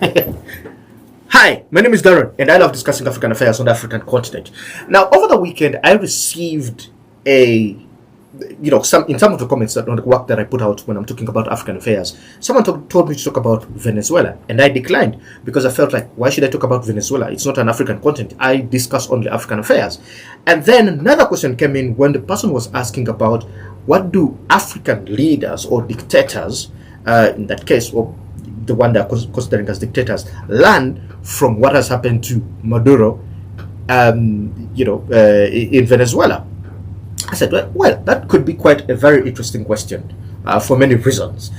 Hi, my name is Darren, and I love discussing African affairs on the African continent. Now, over the weekend, I received some of the comments on the work that I put out when I'm talking about African affairs. Someone told me to talk about Venezuela, and I declined because I felt like, why should I talk about Venezuela? It's not an African continent. I discuss only African affairs. And then another question came in when the person was asking about what do African leaders or dictators, in that case, or the one they're considering as dictators, learn from what has happened to Maduro, in Venezuela. I said, well, that could be quite a very interesting question for many reasons.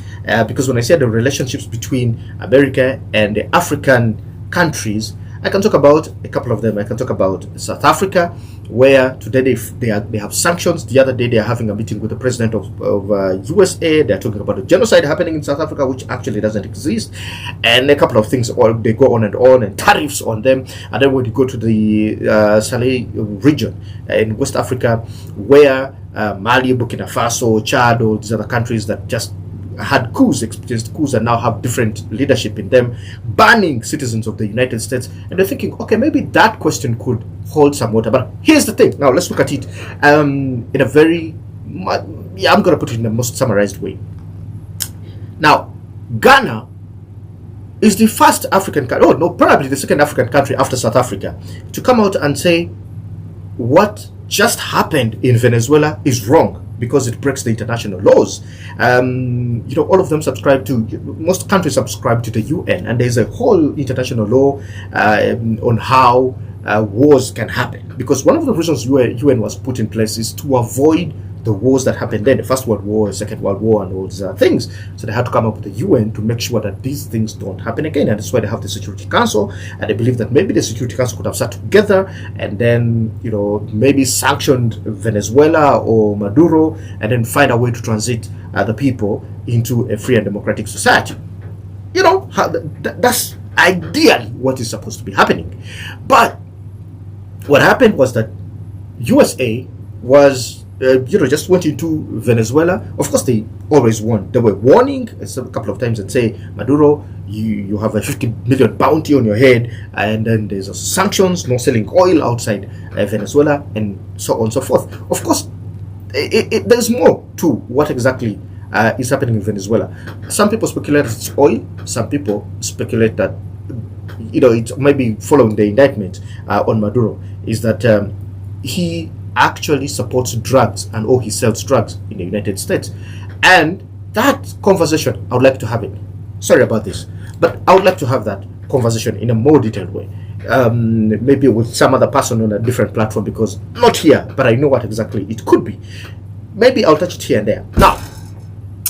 Because when I say the relationships between America and the African countries, I can talk about a couple of them. I can talk about South Africa, where today they have sanctions. The other day they are having a meeting with the president of USA. They're talking about a genocide happening in South Africa, which actually doesn't exist, and a couple of things. They go on, and tariffs on them. And then when you go to the Sahel region in West Africa, where Mali, Burkina Faso, Chad, all these other countries that just had experienced coups, and now have different leadership in them, banning citizens of the United States. And they're thinking, okay, maybe that question could hold some water. But here's the thing. Now let's look at it in a very, I'm going to put it in the most summarized way. Now, Ghana is the first African country, probably the second African country after South Africa, to come out and say what just happened in Venezuela is wrong, because it breaks the international laws. All of them most countries subscribe to the UN, and there's a whole international law on how wars can happen. Because one of the reasons UN was put in place is to avoid the wars that happened then, the First World War, Second World War, and all these other things. So they had to come up with the UN to make sure that these things don't happen again. And that's why they have the Security Council. And they believe that maybe the Security Council could have sat together and then, maybe sanctioned Venezuela or Maduro, and then find a way to transit the people into a free and democratic society. That's ideally what is supposed to be happening. But what happened was that USA was just went into Venezuela. Of course, they always won. They were warning a couple of times and say, Maduro, you have a 50 million bounty on your head, and then there's sanctions, no selling oil outside Venezuela, and so on and so forth. Of course, there's more to what exactly is happening in Venezuela. Some people speculate it's oil. Some people speculate that it might be following the indictment on Maduro, is that he actually supports drugs, and he sells drugs in the United States. And that conversation, I would like to have it. Sorry about this, but I would like to have that conversation in a more detailed way. Maybe with some other person on a different platform, because not here, but I know what exactly it could be. Maybe I'll touch it here and there. Now,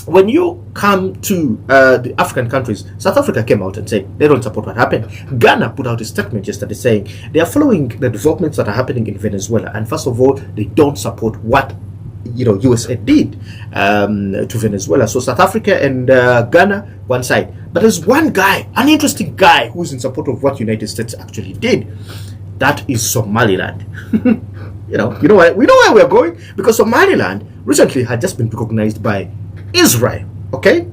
when you come to the African countries, South Africa came out and said they don't support what happened. Ghana put out a statement yesterday saying they are following the developments that are happening in Venezuela, and first of all, they don't support what USA did to Venezuela. So South Africa and Ghana one side, but there's one guy, an interesting guy, who's in support of what United States actually did. That is Somaliland. We know where we're going, because Somaliland recently had just been recognized by Israel,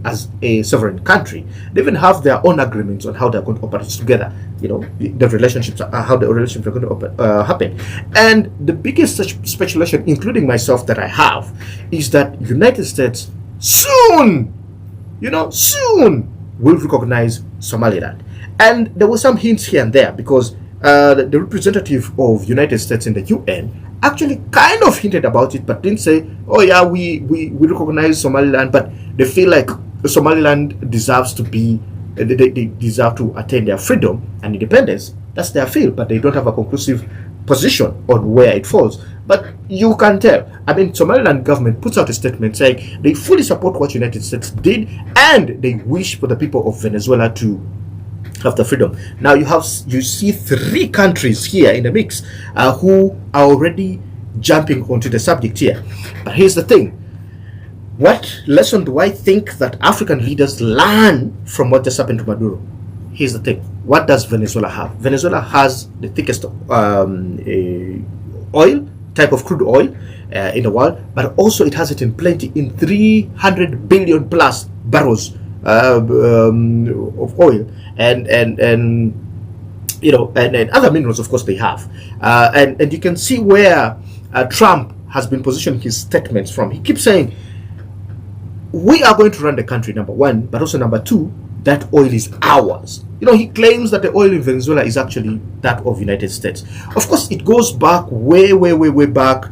as a sovereign country. They even have their own agreements on how they're going to operate together. The relationships, how the relationships are going to happen. And the biggest speculation, including myself, that I have is that United States soon will recognize Somaliland. And there were some hints here and there, because the representative of United States in the UN actually kind of hinted about it, but didn't say, we recognize Somaliland, but they feel like Somaliland deserves to be, they deserve to attain their freedom and independence. That's their feel, but they don't have a conclusive position on where it falls. But you can tell. Somaliland government puts out a statement saying they fully support what United States did, and they wish for the people of Venezuela to have the freedom. Now you see three countries here in the mix who are already jumping onto the subject here. But here's the thing. What lesson do I think that African leaders learn from what just happened to Maduro? Here's the thing. What does Venezuela have? Venezuela has the thickest oil, type of crude oil in the world, but also it has it in plenty, in 300 billion plus barrels of oil and and other minerals, of course, they have. And you can see where Trump has been positioning his statements from. He keeps saying, we are going to run the country, number one, but also number two, that oil is ours. He claims that the oil in Venezuela is actually that of United States. Of course, it goes back way back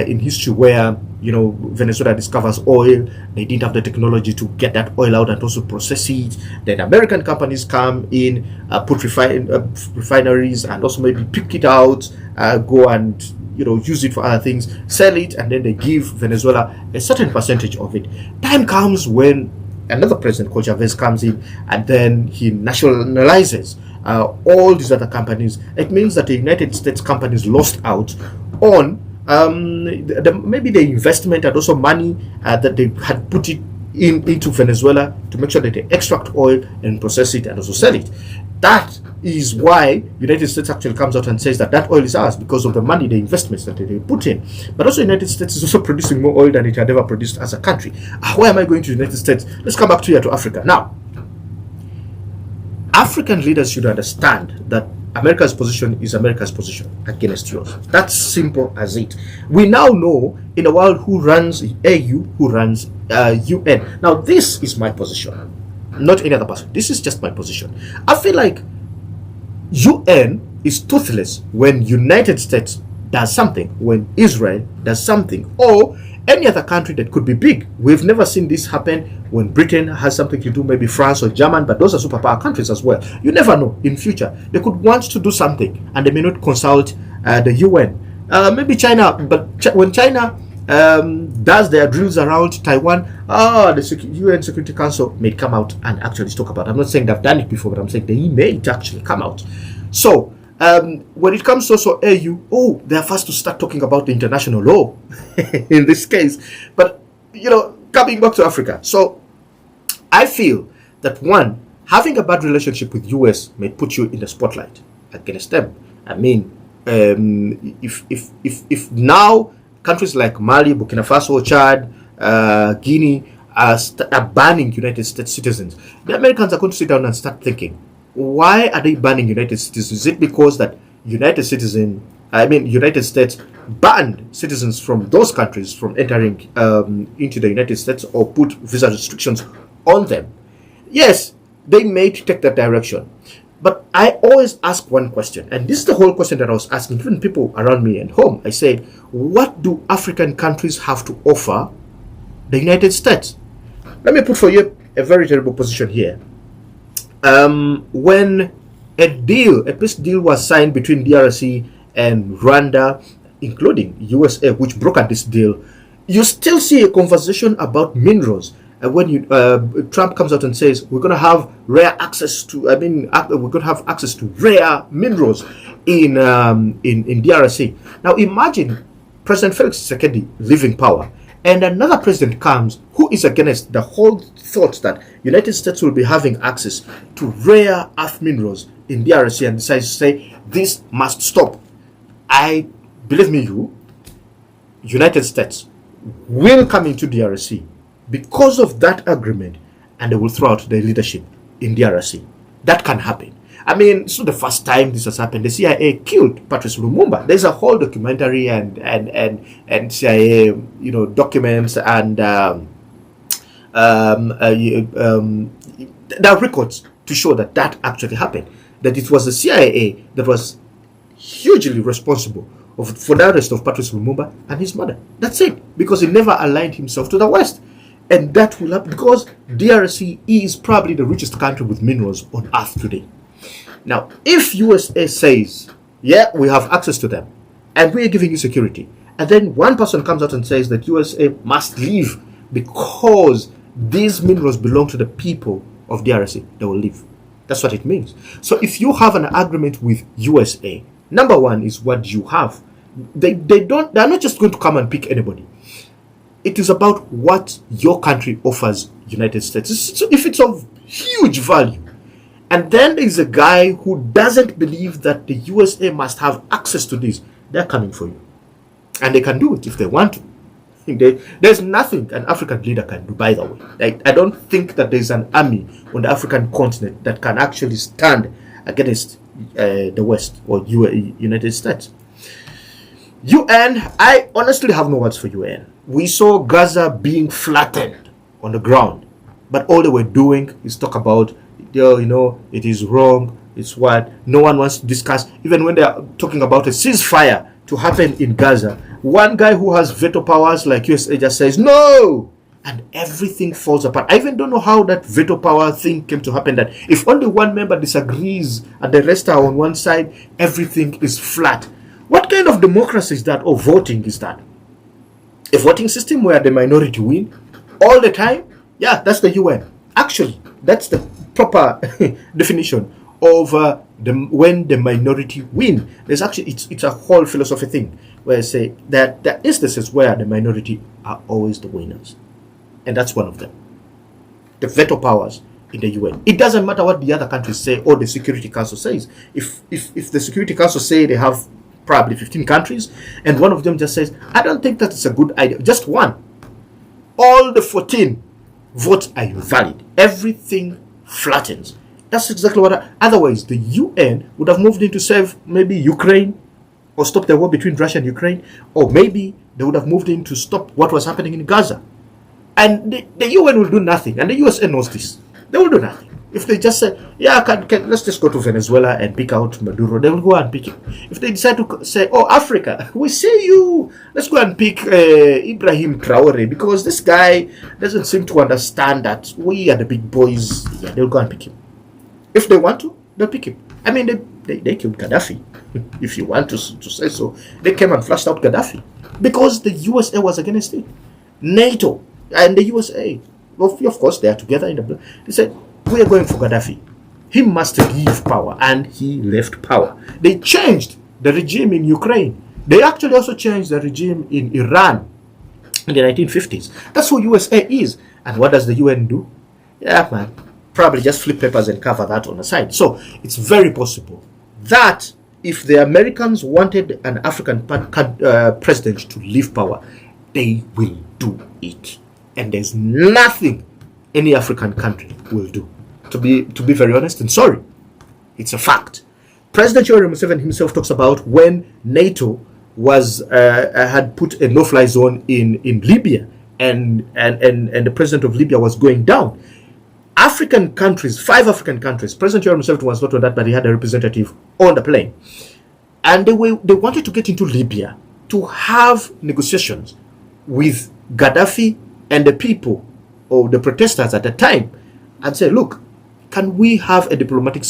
in history where, Venezuela discovers oil. They didn't have the technology to get that oil out and also process it. Then American companies come in, put refineries and also maybe pick it out, go and use it for other things, sell it, and then they give Venezuela a certain percentage of it. Time comes when another president called Chavez comes in, and then he nationalizes all these other companies. It means that the United States companies lost out on maybe the investment and also money that they had put it into Venezuela to make sure that they extract oil and process it and also sell it. That is why United States actually comes out and says that oil is ours, because of the money, the investments that they put in. But also United States is also producing more oil than it had ever produced as a country. Why am I going to United States? Let's come back to Africa. Now, African leaders should understand that America's position is America's position against yours. That's simple as it. We now know in the world who runs AU, who runs UN. Now, this is my position, not any other person. This is just my position. I feel like UN is toothless when United States does something, when Israel does something, or any other country that could be big. We've never seen this happen when Britain has something to do, maybe France or German, but those are superpower countries as well. You never know. In future, they could want to do something and they may not consult the UN. Maybe China, but when China does their drills around Taiwan, the UN Security Council may come out and actually talk about it. I'm not saying they've done it before, but I'm saying they may actually come out. So when it comes to also AU, they are first to start talking about the international law in this case. But coming back to Africa, so I feel that one, having a bad relationship with US may put you in the spotlight against them. I mean, if now countries like Mali, Burkina Faso, Chad, Guinea are banning United States citizens, the Americans are going to sit down and start thinking, why are they banning United States? Is it because that United States banned citizens from those countries from entering into the United States or put visa restrictions on them? Yes, they may take that direction. But I always ask one question, and this is the whole question that I was asking even people around me at home. I said, what do African countries have to offer the United States? Let me put for you a very terrible position here. When a peace deal was signed between DRC and Rwanda, including USA, which brokered this deal, you still see a conversation about minerals. And when Trump comes out and says we're going to have access to rare minerals in DRC. Now imagine President Felix Tshisekedi leaving power, and another president comes who is against the whole thought that United States will be having access to rare earth minerals in DRC and decides to say this must stop. Believe me, United States will come into DRC because of that agreement, and they will throw out their leadership in DRC. That can happen. I mean, it's not the first time this has happened. The CIA killed Patrice Lumumba. There's a whole documentary and CIA, documents and there are records to show that actually happened. That it was the CIA that was hugely responsible for the arrest of Patrice Lumumba and his mother. That's it, because he never aligned himself to the West. And that will happen because DRC is probably the richest country with minerals on earth today. Now, if USA says, yeah, we have access to them, and we are giving you security, and then one person comes out and says that USA must leave because these minerals belong to the people of DRC, they will leave. That's what it means. So if you have an agreement with USA, number one is what you have. They're not just going to come and pick anybody. It is about what your country offers United States. So if it's of huge value, and then there's a guy who doesn't believe that the USA must have access to this, they're coming for you. And they can do it if they want to. There's nothing an African leader can do, by the way. I don't think that there's an army on the African continent that can actually stand against the West or United States. UN, I honestly have no words for UN. We saw Gaza being flattened on the ground, but all they were doing is talk about, it is wrong, it's what no one wants to discuss. Even when they are talking about a ceasefire to happen in Gaza, one guy who has veto powers like USA just says no, and everything falls apart. I even don't know how that veto power thing came to happen, that if only one member disagrees and the rest are on one side, everything is flat. What kind of democracy is that, or voting is that? A voting system where the minority win all the time? Yeah, that's the UN. Actually, that's the proper definition of when the minority win. There's actually, it's a whole philosophy thing where I say that there are instances where the minority are always the winners, and that's one of them. The veto powers in the UN. It doesn't matter what the other countries say or the Security Council says. If the Security Council say they have probably 15 countries, and one of them just says, I don't think that's a good idea, just one, all the 14 votes are invalid. Everything flattens. That's exactly what otherwise the UN would have moved in to save maybe Ukraine or stop the war between Russia and Ukraine, or maybe they would have moved in to stop what was happening in Gaza. And the UN will do nothing, and the USA knows this. They will do nothing. If they just say, yeah, let's just go to Venezuela and pick out Maduro, they will go and pick him. If they decide to say, oh, Africa, we see you, let's go and pick Ibrahim Traore, because this guy doesn't seem to understand that we are the big boys. Yeah, they'll go and pick him. If they want to, they'll pick him. I mean, they killed Gaddafi, if you want to say so. They came and flushed out Gaddafi because the USA was against it. NATO and the USA, of course, they are together in the. They said, we are going for Gaddafi. He must leave power, and he left power. They changed the regime in Ukraine. They actually also changed the regime in Iran in the 1950s. That's who USA is. And what does the UN do? Yeah, man, probably just flip papers and cover that on the side. So it's very possible that if the Americans wanted an African president to leave power, they will do it. And there's nothing any African country will do. To be very honest and sorry, it's a fact. President Yoweri Museveni himself talks about when NATO had put a no-fly zone in Libya, and the president of Libya was going down. African countries, 5 African countries, President Yoweri Museveni was not on that, but he had a representative on the plane, and they wanted to get into Libya to have negotiations with Gaddafi and the people or the protesters at the time, and say, look, can we have a diplomatic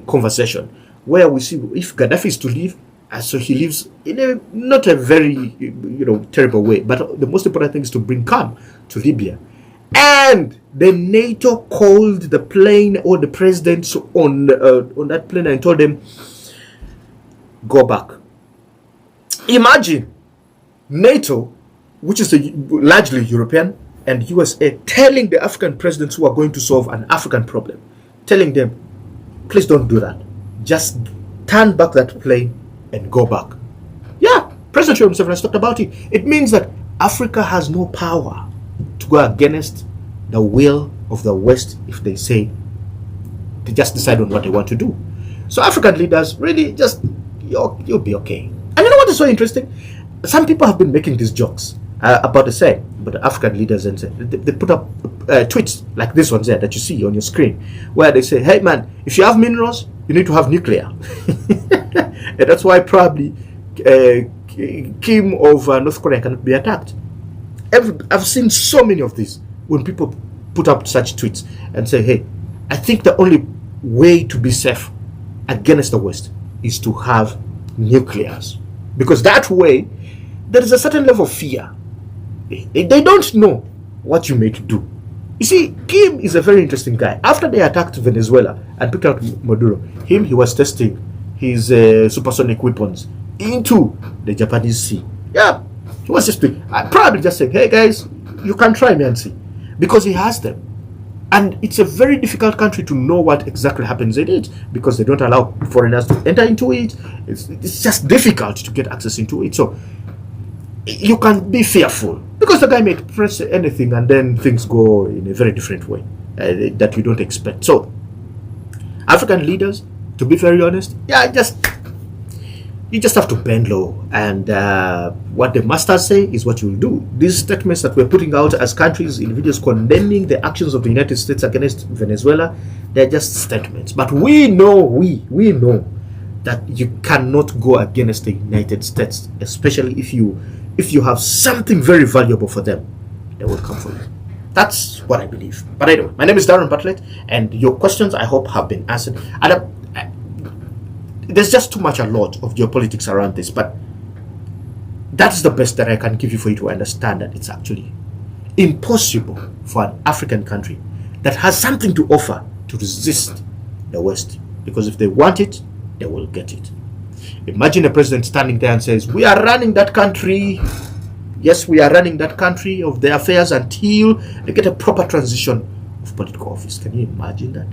conversation where we see if Gaddafi is to leave, so he leaves in not a very terrible way, but the most important thing is to bring calm to Libya. And the NATO called the plane or the president on that plane and told them, go back. Imagine NATO, which is largely European, and USA telling the African presidents who are going to solve an African problem, telling them, please don't do that. Just turn back that plane and go back. Yeah, President Yoweri Museveni has talked about it. It means that Africa has no power to go against the will of the West if they say, they just decide on what they want to do. So African leaders really just, you'll be okay. And you know what is so interesting? Some people have been making these jokes about the same, but the African leaders, and they put up tweets like this one there that you see on your screen, where they say, hey man, if you have minerals, you need to have nuclear. And that's why probably Kim of North Korea cannot be attacked. I've seen so many of these when people put up such tweets and say, hey, I think the only way to be safe against the West is to have nuclears, because that way there is a certain level of fear. They don't know what you may do. You see, Kim is a very interesting guy. After they attacked Venezuela and picked out Maduro, he was testing his supersonic weapons into the Japanese Sea. Yeah, he was just probably just saying, hey guys, you can try me and see, because he has them. And it's a very difficult country to know what exactly happens in it, because they don't allow foreigners to enter into it. It's just difficult to get access into it. So you can be fearful because the guy may press anything and then things go in a very different way that you don't expect. So, African leaders, to be very honest, you just have to bend low, and what the masters say is what you'll do. These statements that we're putting out as countries, individuals condemning the actions of the United States against Venezuela, they're just statements. But we know that you cannot go against the United States, especially if you have something very valuable for them. They will come for you. That's what I believe. But anyway, my name is Darren Bartlett, and your questions, I hope, have been answered. And there's just too much a lot of geopolitics around this, but that's the best that I can give you for you to understand that it's actually impossible for an African country that has something to offer to resist the West, because if they want it, they will get it. Imagine a president standing there and says, we are running that country. Yes, we are running that country of their affairs until they get a proper transition of political office. Can you imagine that?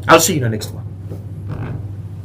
I'll see you in the next one.